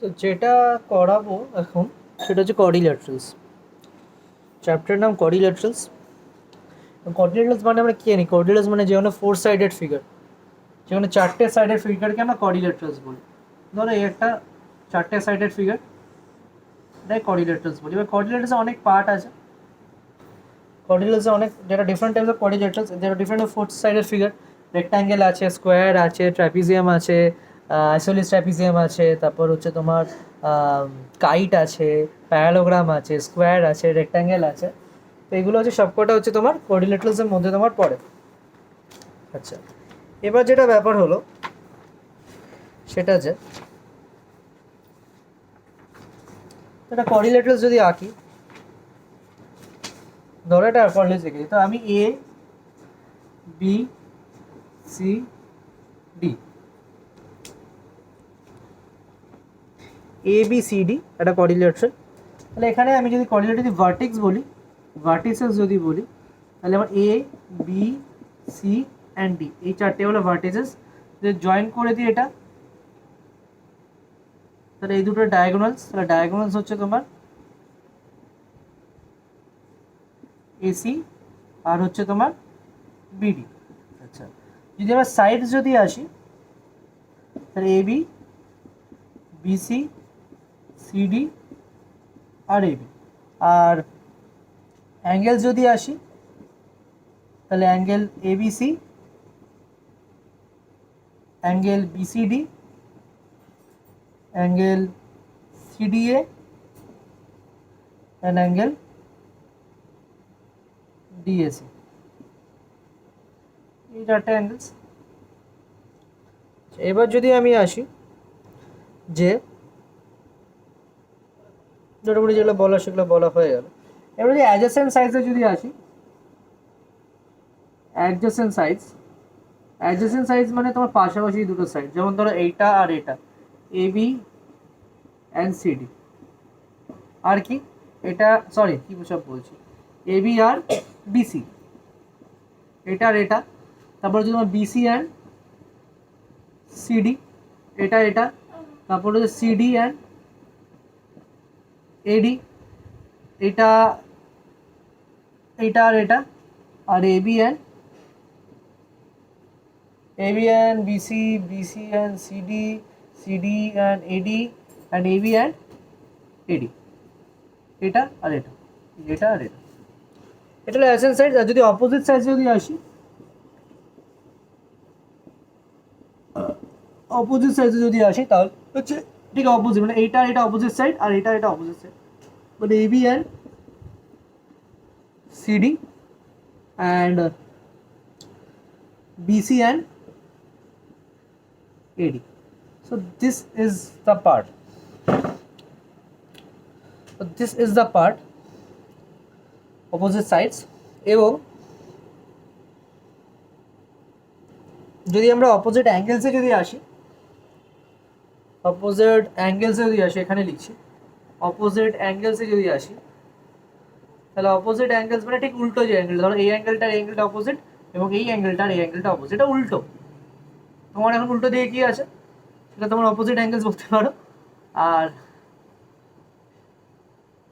তো যেটা করাবো এখন সেটা হচ্ছে কোয়াড্রিল্যাটারালস। চ্যাপ্টারের নাম কোয়াড্রিল্যাটারালস। কোয়াড্রিল্যাটারালস মানে আমরা কি জানি? কোয়াড্রিল্যাটারালস মানে যেখানে 4 সাইডেড ফিগার, যেখানে 4টে সাইডেড ফিগারকে আমরা কোয়াড্রিল্যাটারালস বলি। ধরো এই একটা 4টে সাইডেড ফিগার, এটাই কোয়াড্রিল্যাটারালস বলি। এবার কোয়াড্রিল্যাটারালসে অনেক পার্ট আছে। কোয়াড্রিল্যাটারালসে অনেক যেটা ডিফারেন্ট টাইপস অফ কোয়াড্রিল্যাটারালস, যেটা ডিফারেন্ট 4 সাইডেড ফিগার। রেক্ট্যাঙ্গেল আছে, স্কোয়ার আছে, ট্র্যাপিজিয়াম আছে, আইসোলিস ট্র্যাপিজিয়াম আছে, তারপর হচ্ছে তোমার কাইট আছে, প্যারালোগ্রাম আছে, স্কোয়ার আছে, রেক্ট্যাঙ্গেল আছে। তো এগুলো হচ্ছে সবকটা হচ্ছে তোমার কোয়াড্রিল্যাটারালসের মধ্যে তোমার পড়ে। আচ্ছা, এবার যেটা ব্যাপার হলো সেটা যে একটা কোয়াড্রিল্যাটারালস যদি আঁকি, ধরো এটা কোয়াড্রিল্যাটারালস এঁকেছি, তো আমি এ B C D, A B C D একটা কোয়াড্রিল্যাটারাল। তাহলে এখানে আমি যদি কোয়াড্রিল্যাটারাল যদি ভার্টেক্স বলি, ভার্টিসেস যদি বলি, তাহলে আমার A B C and D এই চারটে হলো ভার্টিসেস। যদি জয়েন করে দিই এটা, তাহলে এই দুটো ডায়াগোনালস, তাহলে ডায়াগোনালস হচ্ছে তোমার এসি আর হচ্ছে তোমার বিডি। আচ্ছা, যদি আমরা সাইডস যদি আসি, তাহলে এ বি বিসি সিডি আর এবি। আর অ্যাঙ্গেল যদি আসি, তাহলে angle ABC, angle BCD, angle CDA and angle DAC. এই চারটে অ্যাঙ্গেলস। এবার যদি আমি আসি যে মোটামুটি যেগুলো বলা সেগুলো বলা হয়ে গেল। এবার যদি অ্যাডজেসেন্ট সাইজে যদি আসি, অ্যাডজেসেন্ট সাইজ মানে তোমার পাশাপাশি দুটো সাইড, যেমন ধরো এইটা আর এটা, এ বি অ্যান্ড সিডি। আর কি এটা, সরি কি সব বলছি, এ বি আর বিসি, এটা আর এটা। তারপর যদি তোমার বিসি অ্যান্ড সিডি, এটা এটা। তারপর হচ্ছে সিডি অ্যান্ড এডি, এটা এটা আর এটা। আর AB and BC, BC and CD, CD and AD, and AB and AD. এটা আর এটা, এটা আর এটা। এটা হলো অ্যাডজেসেন্ট সাইড। আর যদি অপোজিট সাইডে যদি আসি, অপোজিট সাইডে যদি আসি তাহলে হচ্ছে ঠিক অপোজিট, মানে এইটা আর এটা অপোজিট সাইড, আর এটা এটা অপোজিট সাইড, মানে AB and CD and BC and AD. So this is the part. So this is the part, opposite sides. এবং যদি আমরা অপোজিট অ্যাঙ্গেলসে যদি আসি, অপোজিট অ্যাঙ্গেলসে যদি আসি, এখানে লিখছি অপোজিট অ্যাঙ্গেলসে যদি আসি, তাহলে অপোজিট অ্যাঙ্গেলস মানে ঠিক উল্টো যে অ্যাঙ্গেল, ধরো এই অ্যাঙ্গেলটা অপোজিট এবং এই অ্যাঙ্গেলটা অপোজিট, এটা উল্টো। তোমার এখন উল্টো দিকে কি আছে সেটা তোমার অপোজিট অ্যাঙ্গেলস বলতে পারো। আর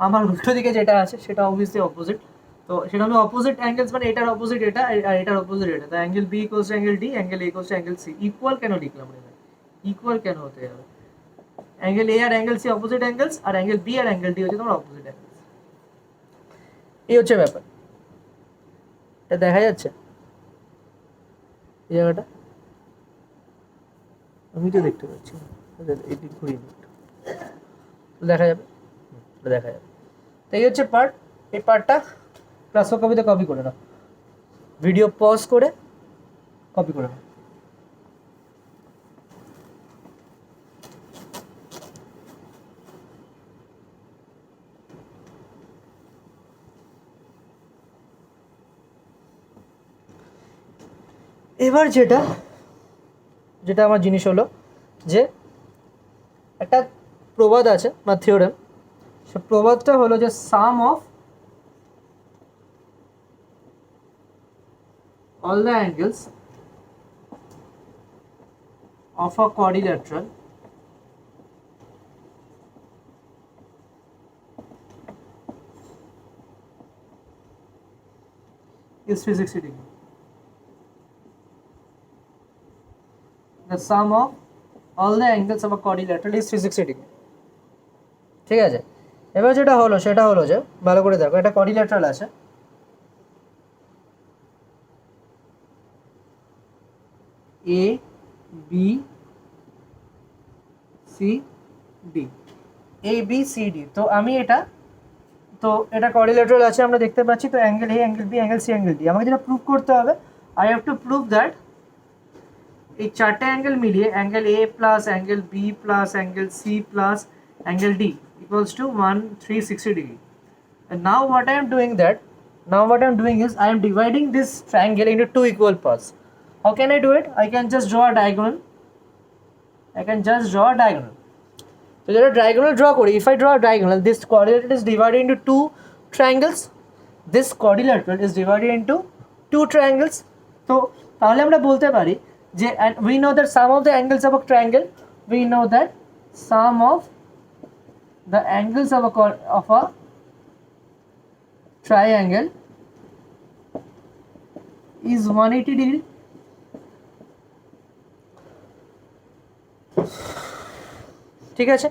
আমার উল্টো দিকে যেটা আছে সেটা অবভিয়াসলি অপোজিট। তো সেটা হলো অপোজিট অ্যাঙ্গেলস মানে এটার অপোজিট এটা আর এটার অপোজিট এটা। তো angle B equals to angle D, angle A equals to angle C. Equal কেন লিখলাম রে ভাই? ইকুয়াল কেন হতে যাবে? অ্যাঙ্গেল এ আর অ্যাঙ্গেল সি অপোজিট অ্যাঙ্গেলস, আর অ্যাঙ্গেল বি আর অ্যাঙ্গেল ডি হচ্ছে তোমার অপোজিট অ্যাঙ্গেলস। এই হচ্ছে ব্যাপার। এটা দেখা যাচ্ছে এই জায়গাটা? আমি তো দেখতে পাচ্ছি। এই দিক ঘুরিয়ে দেখা যাবে, দেখা যাবে। তো এই হচ্ছে পার্ট। এই পার্টটা ক্লাস কপিতে কপি করে নাও, ভিডিও পজ করে কপি করে নাও। এবার যেটা যেটা আমার জিনিস হলো যে একটা প্রবাদ আছে বা থিওরেম, সে প্রবাদটা হলো যে সাম of all the angles of a quadrilateral is 360 degree. The sum of all the angles of a quadrilateral is 360 degree. ঠিক আছে, এবার যেটা হলো সেটা হলো যে ভালো করে দেখো, এটা কোয়াড্রিল্যাটারাল আছে, A B C D, A B C D. তো আমি এটা কোয়াড্রিল্যাটারাল আছে আমরা দেখতে পাচ্ছি। তো angle A, angle B, angle C, angle D, আমাকে যেটা প্রুভ করতে হবে, I have to prove that এই চারটে অ্যাঙ্গেল মিলিয়ে angle A plus angle B plus angle C plus angle D equals to 360 degree. And now what I am doing is I am dividing this triangle into two equal parts. How can I do it? I can just draw a diagonal. So there are diagonal draw kori. If I draw a diagonal, this quadrilateral is divided into two triangles. This quadrilateral is divided into two triangles. So তাহলে আমরা বলতে পারি যে, and we know that sum of the angles of a triangle, we know that sum of the angles of a triangle is 180 degree. ঠিক আছে,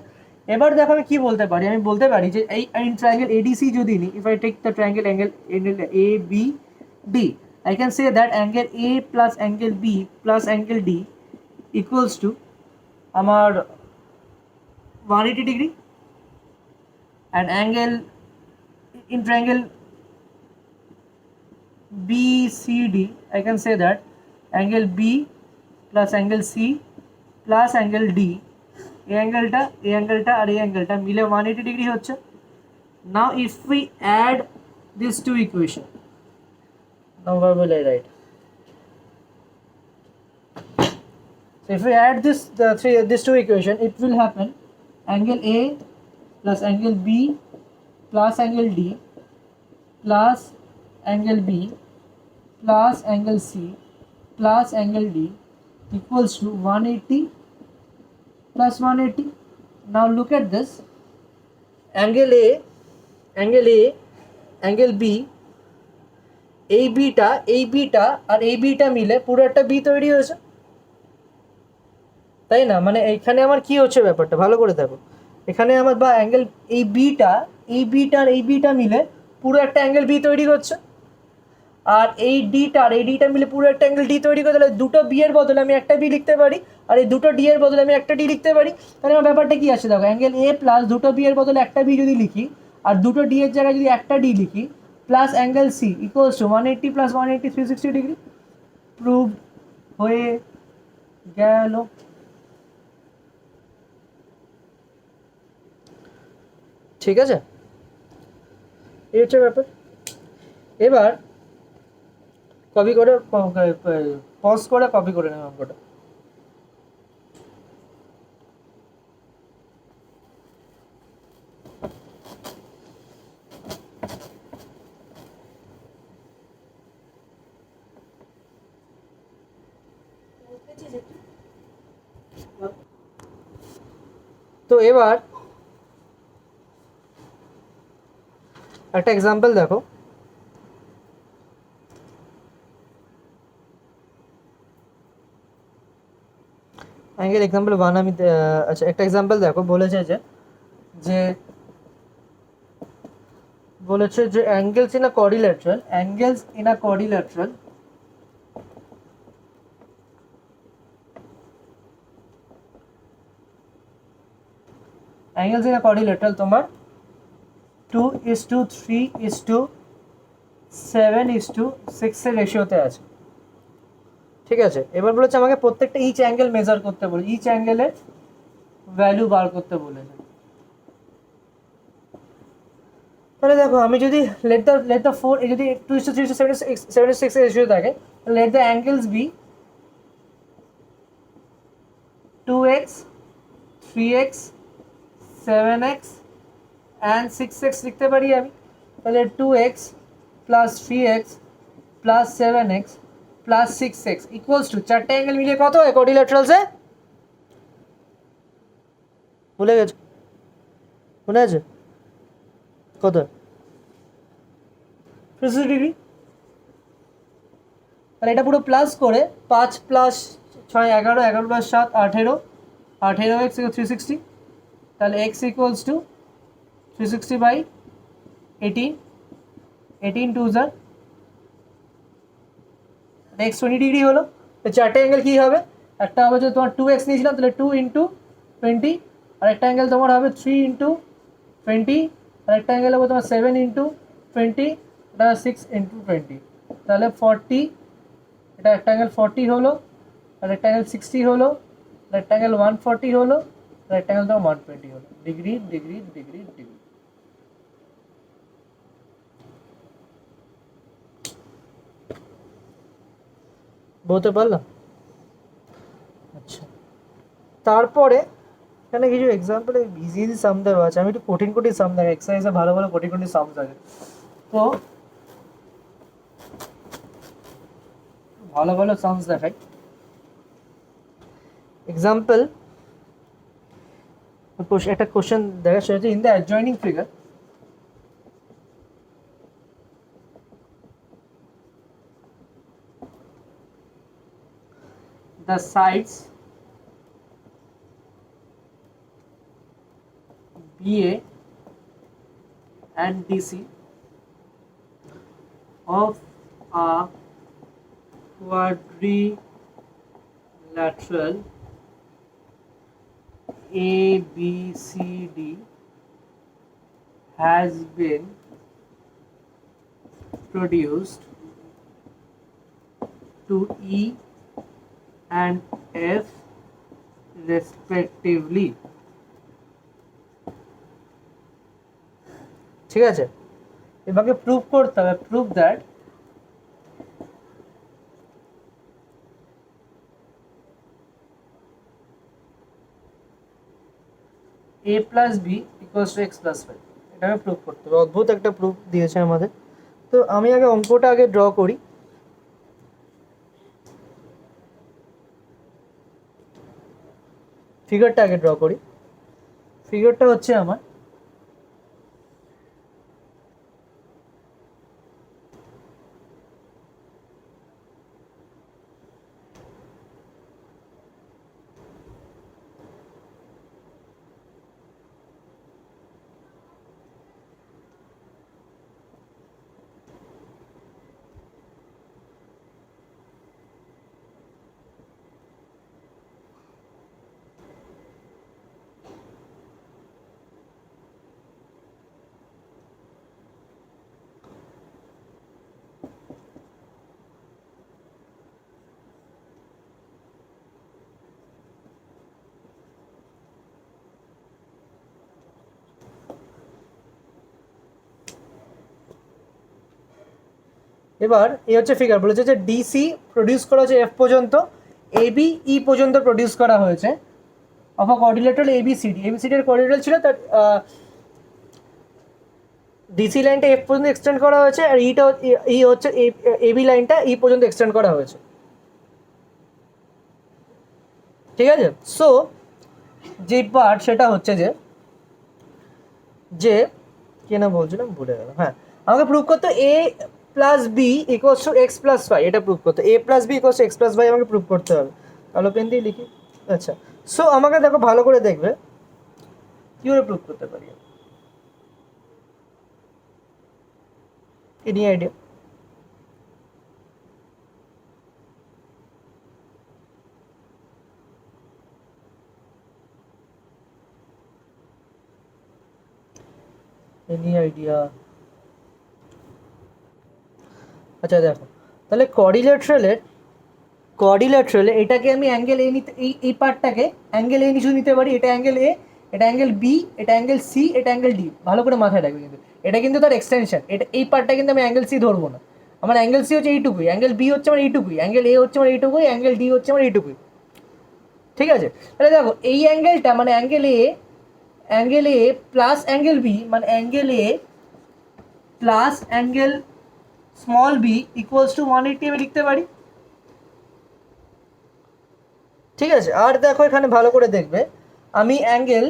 এবার দেখো আমি কি বলতে পারি, আমি বলতে পারি যে এই ট্রায়াঙ্গেল ADC যদি নি, if I take the triangle angle ABD, I can say that angle A plus angle B plus angle D equals to আমার 180 degree, and angle in triangle BCD, I can say that angle B plus angle C plus angle D, এই অ্যাঙ্গেলটা আর এই অ্যাঙ্গেলটা মিলে 180 degree হচ্ছে। Now if we add these two equation, now what will I write? So if we add these two equation, it will happen angle A plus angle B plus angle D plus angle B plus angle C plus angle D equals to 180 plus 180. Now look at this, angle A, angle B, এই beta আর এই beta মিলে পুরো একটা B তৈরি হয়েছে, তাই না? মানে এইখানে আমার কি হচ্ছে ব্যাপারটা ভালো করে দেখো, এখানে আমার বা অ্যাঙ্গেল এই বিটা আর এই বিটা মিলে পুরো একটা অ্যাঙ্গেল বি তৈরি করছে, আর এই ডিটা মিলে পুরো একটা অ্যাঙ্গেল ডি তৈরি করে। তাহলে দুটো বি এর বদলে আমি একটা বি লিখতে পারি, আর এই দুটো ডি এর বদলে আমি একটা ডি লিখতে পারি। তাহলে আমার ব্যাপারটা কি আছে দেখো, অ্যাঙ্গেল এ প্লাস দুটো বি এর বদলে একটা বি যদি লিখি, আর দুটো ডি এর জায়গায় যদি একটা ডি লিখি, plus angle C equals to 180 plus 180 360 degree. Prove হয়ে গেল। ঠিক আছে, এই হচ্ছে ব্যাপার। এবার কপি করে পজ করে কপি করে নেব অঙ্কটা। তো এবার একটা এক্সাম্পল দেখো, অ্যাঙ্গেল এক্সাম্পল 1 আমি আচ্ছা একটা এক্সাম্পল দেখো, বলেছে যে angles in a quadrilateral, angles in a quadrilateral তোমার 2:3:7:6 এর রেশিওতে আছে। ঠিক আছে, এবার বলেছে আমাকে প্রত্যেকটা ইচ অ্যাঙ্গেল মেজার করতে বলে, ইচ অ্যাঙ্গেলের ভ্যালু বার করতে বলেছে। তাহলে দেখো আমি যদি লেট দ্য 4 যদি 2:3:7:6 এর রেশিও থাকে, let the angles be 2x 3x 7x and 6x লিখতে পারি আমি। তাহলে 2x plus 3x plus 7x plus 6x equals to চারটে অ্যাঙ্গেল মিলিয়ে কত হয় কোয়াড্রিল্যাটারালসে? ভুলে গেছো? মনে আছে কত? 360 ডিগ্রি। তাহলে এটা পুরো প্লাস করে 5 প্লাস 6 11, 11 প্লাস 7 18, 18x 360, তাহলে x ইকুয়ালস টু 360 বাই 18, 18 টু জার x 20 ডিগ্রি হলো। তো চারটে অ্যাঙ্গেল কী হবে, একটা হবে যে তোমার 2x নিয়েছিলাম তাহলে 2 ইন্টু 20, আর একটা অ্যাঙ্গেল তোমার হবে 3 ইন্টু 20, আর একটা অ্যাঙ্গেল হবে তোমার 7 ইন্টু 20, এটা 6 ইন্টু 20, তাহলে 40, এটা একটা অ্যাঙ্গেল 40 হলো, আর একটা অ্যাঙ্গেল 60 হলো, আর একটা অ্যাঙ্গেল 140 হলো, আর একটা অ্যাঙ্গেল তোমার 120 হলো। Degree degree degree degree. বলতে পারলাম? আচ্ছা, তারপরে এখানে কিছু এক্সাম্পল ইজি ইজি সাম দেওয়া আছে, আমি একটু কঠিন কঠিন সাম দেখাই, এক্সারসাইজে ভালো ভালো কঠিন কঠিন সাম থাকে, তো ভালো ভালো সামস দেখাই। এক্সাম্পল একটা কোশ্চেন দেখা, সেটা হচ্ছে in the adjoining figure the sides BA and DC of a quadrilateral ABCD has been produced to E and F respectively. ঠিক আছে, এবারে প্রুভ করতে হবে, prove that a plus B equals to X plus Y, এটাকে prove করতে হবে। অদ্ভুত একটা প্রুফ দিয়েছে আমাদের। তো আমি আগে অঙ্কটা আগে ড্র করি। ফিগারটা আগে ড্র করি। ফিগারটা হচ্ছে আমার এবার এই হচ্ছে ফিগার, বলেছে যে ডিসি প্রডিউস করা হচ্ছে এফ পর্যন্ত, এবি ই পর্যন্ত প্রডিউস করা হয়েছে of a coordinator ABCD. ABCD এর কোঅর্ডিনেটর ছিল তার ডিসি লাইনটা এফ পর্যন্ত এক্সটেন্ড করা হয়েছে, আর ইটা ই হচ্ছে এবি লাইনটা ই পর্যন্ত এক্সটেন্ড করা হয়েছে। ঠিক আছে, সো যে পার্ট সেটা হচ্ছে যে যে কে না বলছিলাম ভুলে গেলাম, হ্যাঁ আমাকে প্রুভ করতে A plus B equals to X plus Y, এটা প্রুভ করতে A plus B equals to X plus Y আমাকে প্রুভ করতে হবে। কালো পেন দিয়ে লিখি। আচ্ছা, সো আমাকে দেখো ভালো করে দেখবে কীভাবে প্রুভ করতে পারি, এনি আইডিয়া? Any idea? আচ্ছা দেখো, তাহলে কোঅর্ডিনেটরে এটাকে আমি অ্যাঙ্গেল এ নিতে, এই পার্টটাকে অ্যাঙ্গেল এ নিচু নিতে পারি, এটা অ্যাঙ্গেল এ, এটা অ্যাঙ্গেল বি, এটা অ্যাঙ্গেল সি, এটা অ্যাঙ্গেল ডি। ভালো করে মাথায় রাখবে কিন্তু এটা কিন্তু তার এক্সটেনশন, এটা এই পার্টটা কিন্তু আমি অ্যাঙ্গেল সি ধরবো না, আমার অ্যাঙ্গেল সি হচ্ছে এইটুকুই, অ্যাঙ্গেল বি হচ্ছে আমার এইটুকুই, অ্যাঙ্গেল এ হচ্ছে আমার এইটুকুই, অ্যাঙ্গেল ডি হচ্ছে আমার এইটুকুই। ঠিক আছে, তাহলে দেখো এই অ্যাঙ্গেলটা মানে angle A plus angle B, মানে angle A plus angle small B equals to 180 আমি লিখতে পারি। ঠিক আছে, আর দেখো এখানে ভালো করে দেখবে, আমি অ্যাঙ্গেল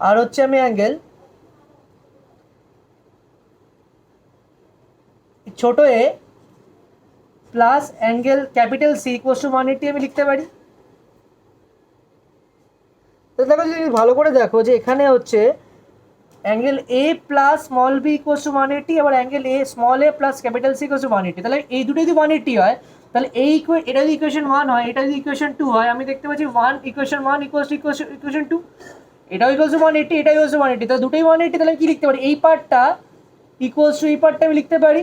আর হচ্ছে আমি অ্যাঙ্গেল ছোট A plus angle capital C equals to 180 আমি লিখতে পারি। তো দেখো যদি ভালো করে দেখো যে এখানে হচ্ছে angle A plus small B equals to 180, আবার angle A small A plus capital C equals to 180। তাহলে এই দুটো যদি 180 হয়, তাহলে এটা যদি ইকুয়েশন 1 হয়, এটা যদি ইকুয়েশন 2 হয়, আমি দেখতে পাচ্ছি ইকুয়েশন 1 ইকুয়ালস টু ইকুয়েশন 2, এটাও ইকুয়ালস টু 180, এটাও ইকুয়ালস টু 180। তাহলে দুটোই 180, তাহলে আমি কি লিখতে পারি, এই পার্টটা ইকুয়ালস টু এই পার্টটা আমি লিখতে পারি।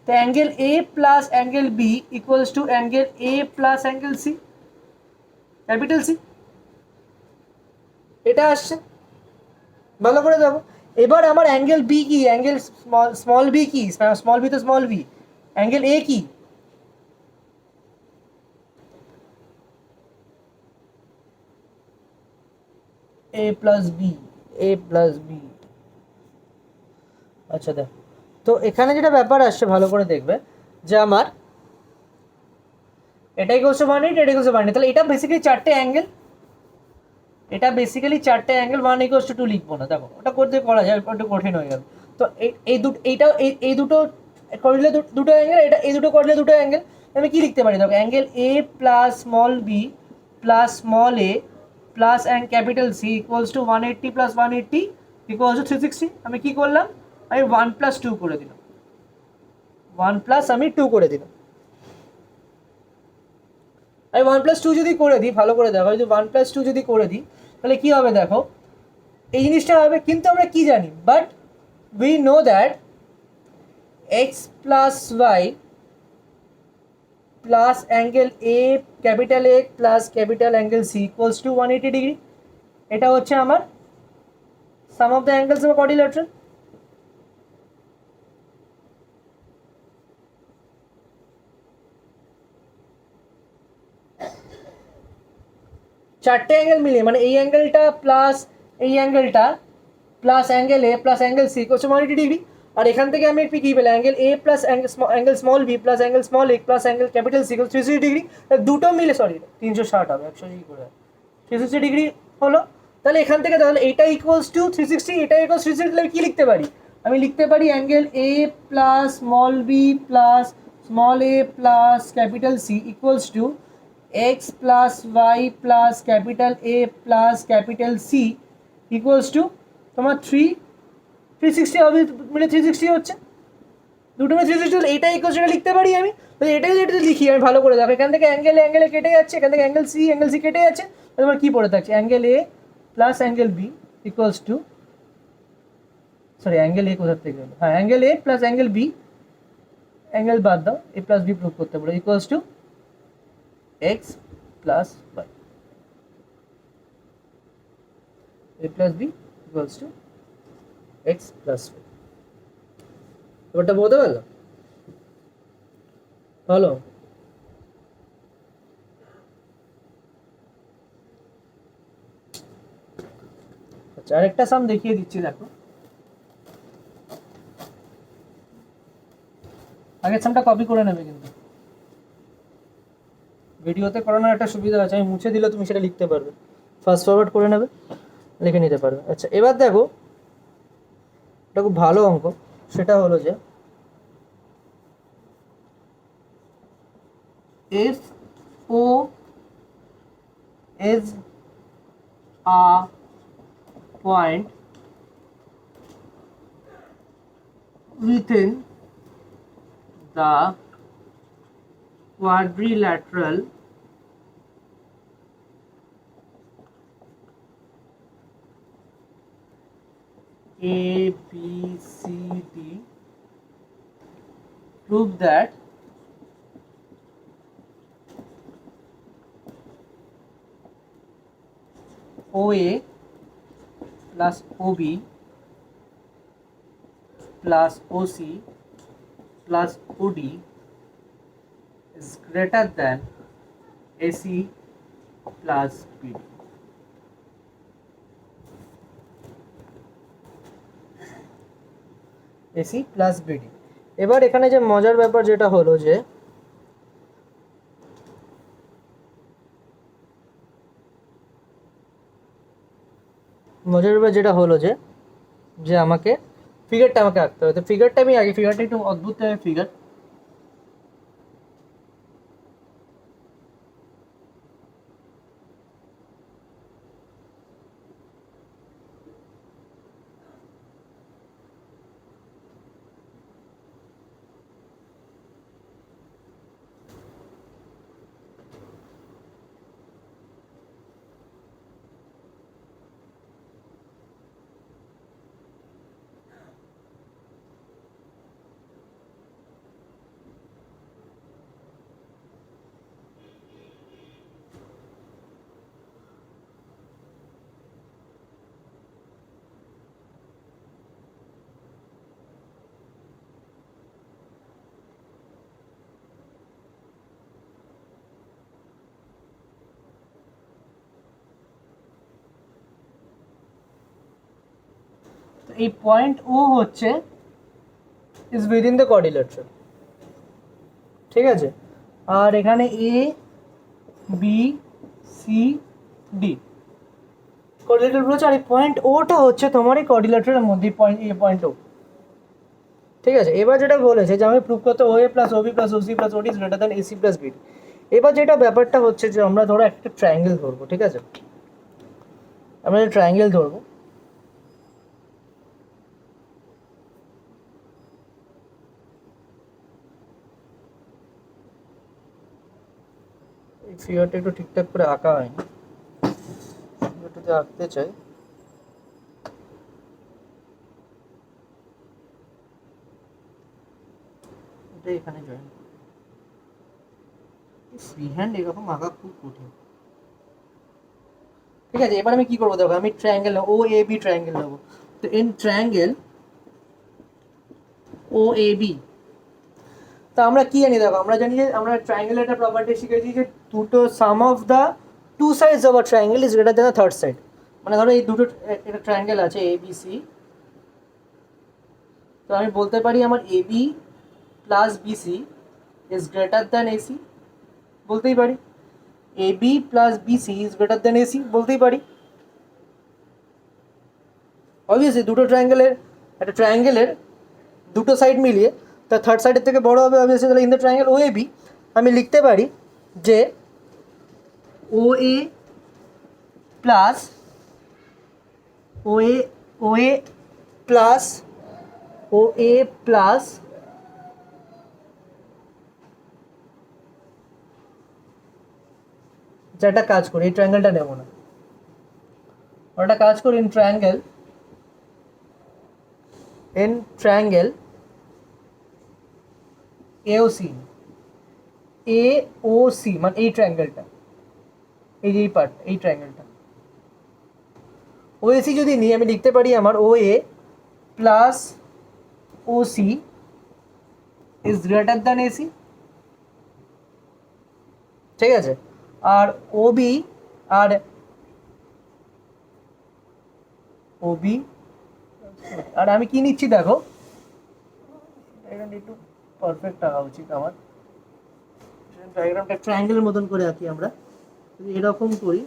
তো angle A plus angle B equals to angle A plus angle C capital C, এটা আসছে। ভালো করে দেখো এবার আমার অ্যাঙ্গেল বি কি, অ্যাঙ্গেল স্মল বি কি, স্মল বি তো স্মল বি, অ্যাঙ্গেল এ কি, A plus B, A plus B. আচ্ছা দেখ, তো এখানে যেটা ব্যাপার আসছে ভালো করে দেখবে যে আমার এটাই ইকুয়ালস টু 180, এটা ইকুয়ালস টু 180, তাহলে এটা বেসিক্যালি চারটে অ্যাঙ্গেল, এটা বেসিক্যালি চারটে অ্যাঙ্গেল 1 ইকুয়ালস টু 2 লিখবো না, দেখো ওটা করতে করা যায়, একটু কঠিন হয়ে গেল। তো এই দুটো, এইটাও এই দুটো করলে দুটো অ্যাঙ্গেল, এটা এই দুটো করলে দুটো অ্যাঙ্গেল, আমি কি লিখতে পারি দেখো, angle A plus small B plus small A plus capital C equals to 180 plus 180 equals to 360। আমি কি করলাম, আমি 1 প্লাস 2 করে দিলাম, 1 প্লাস আমি 2 করে দিলাম। আমি 1 প্লাস 2 যদি করে দিই, ভালো করে দেখো, যদি 1 প্লাস 2 যদি করে দিই, তাহলে কি হবে দেখো, এই জিনিসটা হবে। কিন্তু আমরা কি জানি, but we know that X plus Y plus angle A capital A plus capital angle C equals to 180 degree. এটা হচ্ছে আমার sum of the angles of quadrilateral. চারটে অ্যাঙ্গেল মিলিয়ে, মানে এই অ্যাঙ্গেলটা প্লাস এই অ্যাঙ্গেলটা plus angle A plus angle C equals to 180 degree. আর এখান থেকে আমি কি পেলাম, angle A plus angle small B plus angle small A plus angle capital C equals 360 degree. দুটো মিলে, সরি 360 হবে, 100 কি করে 360 ডিগ্রি হলো। তাহলে এখান থেকে তাহলে এটা ইকুয়ালস টু 360, এটা ইকুয়ালস 360, তাহলে কি লিখতে পারি, আমি লিখতে পারি angle A plus small B plus small A plus capital C equals to X plus Y plus capital A plus capital C equals to তোমার 360 হবে, মানে 360 হচ্ছে, দুটো মিলে 360, এইটা ইকুয়েশনটা লিখতে পারি আমি। তো এটাই যেটা লিখি আমি, ভালো করে দেখো, এখান থেকে অ্যাঙ্গেলে কেটে যাচ্ছে, এখান থেকে অ্যাঙ্গেল সি কেটে যাচ্ছে, তোমার কী পড়ে থাকছে, angle A plus angle B equals to, sorry angle A কোথার থেকে হলো, হ্যাঁ angle A plus angle B, angle বাদ দাও, এ প্লাস বি প্রুভ করতে পারো, equals to X plus Y, A plus B equals to X plus Y. ব্যাপারটা বলতে পারলাম? ভালো। আচ্ছা আরেকটা সাম দেখিয়ে দিচ্ছি, দেখো আগের সামটা কপি করে নেবে, কিন্তু ভিডিওতে করানোর একটা সুবিধা আছে, আমি মুছে দিলে তুমি সেটা লিখতে পারবে, ফাস্ট ফরওয়ার্ড করে নেবে, লিখে নিতে পারবে। আচ্ছা এবার দেখো, এটা খুব ভালো অঙ্ক, সেটা হলো যে if O is a point within the quadrilateral A, B, C, D, prove that OA plus OB plus OC plus OD is greater than AC plus BD. AC plus BD। এবার এখানে যে মজার ব্যাপার যেটা হলো যে যে আমাকে ফিগারটা আমাকে আঁকতে হবে। তো ফিগারটা আমি আগে, ফিগারটা একটু অদ্ভুত টাইপের ফিগার, এই পয়েন্ট ও হচ্ছে ইজ উইদিন দ্য কোয়াড্রিল্যাটারাল, ঠিক আছে। আর এখানে এ বি সি ডি কোয়াড্রিল্যাটারাল বলেছে, আর এই পয়েন্ট ওটা হচ্ছে তোমার এই কোয়াড্রিল্যাটারালের মধ্যে পয়েন্ট ও, ঠিক আছে। এবার যেটা বলেছে যে আমি প্রুভ করতে O A plus O B plus O C plus O D is greater than A C plus B D. এবার যেটা ব্যাপারটা হচ্ছে যে আমরা ধরো একটা ট্রায়াঙ্গেল ধরবো, ঠিক আছে, আমরা ট্রায়াঙ্গেল ধরবো, এই ফিগারটা একটু ঠিকঠাক করে আঁকা হয়নি, ফিগারটাতে আঁকতে চাই। এটা এখানে জয়েন, ফ্রি হ্যান্ড এরকম আঁকা খুব কঠিন, ঠিক আছে। এবার আমি কি করবো দেখো, আমি ট্রায়াঙ্গেল নেবো, ও এ বি ট্রায়াঙ্গেল নেবো। তো in triangle O A B, তো আমরা কি জানি দেখো, আমরা জানি যে আমরা ট্রায়াঙ্গেলের একটা প্রপার্টি শিখেছি যে দুটো sum of the two sides of a triangle is greater than the third side. মানে ধরো এই দুটো একটা ট্রায়াঙ্গেল আছে এ বি সি, তো আমি বলতে পারি আমার A B plus BC is greater than AC, বলতেই পারি। A B plus BC is greater than AC, বলতেই পারি। অবভিয়াসলি দুটো ট্রায়াঙ্গেলের, একটা ট্রায়াঙ্গেলের দুটো সাইড মিলিয়ে তার থার্ড সাইডের থেকে বড় হবে অবভিয়াসলি, তাহলে in the triangle O A B আমি লিখতে পারি যে O A plus O A plus O A plus যেটা কাজ করি এই ট্রায়াঙ্গেলটা নেব না, ওটা কাজ করি ইন ট্রায়াঙ্গেল এওসি, এওসি মানে এই ট্রায়াঙ্গেলটা, এই যে এই পার্ট, এই ট্রায়াঙ্গেলটা ওএসি যদি নিই আমি লিখতে পারি আমার O A plus O C is greater than AC, ঠিক আছে। আর ওবি আর ওবি, আর আমি কি নিচ্ছি দেখো, এখানে একটু পারফেক্ট আঁকা উচিত আমার, ডায়াগ্রামটা ট্রায়াঙ্গেলের মতন করে আঁকি আমরা, যদি এরকম করি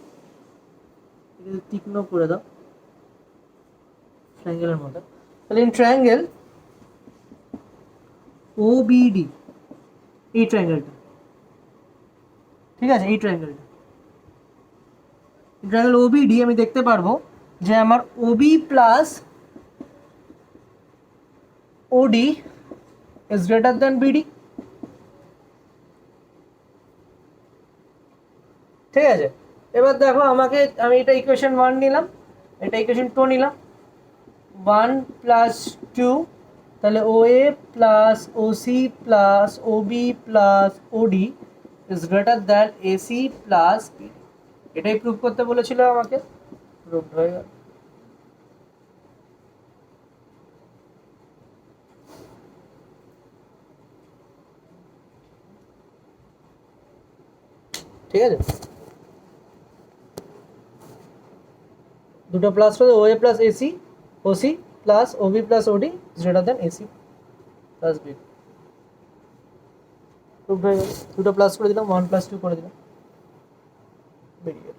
এটা তীক্ষ্ণ করে দাও ট্রায়াঙ্গেলের মতো, তাহলে ইন ট্রায়াঙ্গেল ও বিডি এই ট্রায়াঙ্গেলটা, ঠিক আছে, এই ট্রায়াঙ্গেলটা ট্রায়াঙ্গেল ও বিডি আমি দেখতে পারবো যে আমার Obi plus OD is greater than BD, ঠিক আছে। এবার দেখো আমাকে, আমি এটা ইকুয়েশন 1 নিলাম, এটা ইকুয়েশন 2 নিলাম, 1 প্লাস 2, তাহলে O A plus O C plus O B plus OD is greater than AC plus BD, এটাই প্রুভ করতে বলেছিল আমাকে, প্রুভ হয়ে গেল। ঠিক আছে, দুটো প্লাস করে O A plus AC O C plus O B plus OD is greater than AC plus B, prove হয়ে গেল। দুটো প্লাস করে দিলাম, 1 প্লাস 2 করে দিলাম, বেরিয়ে গেল।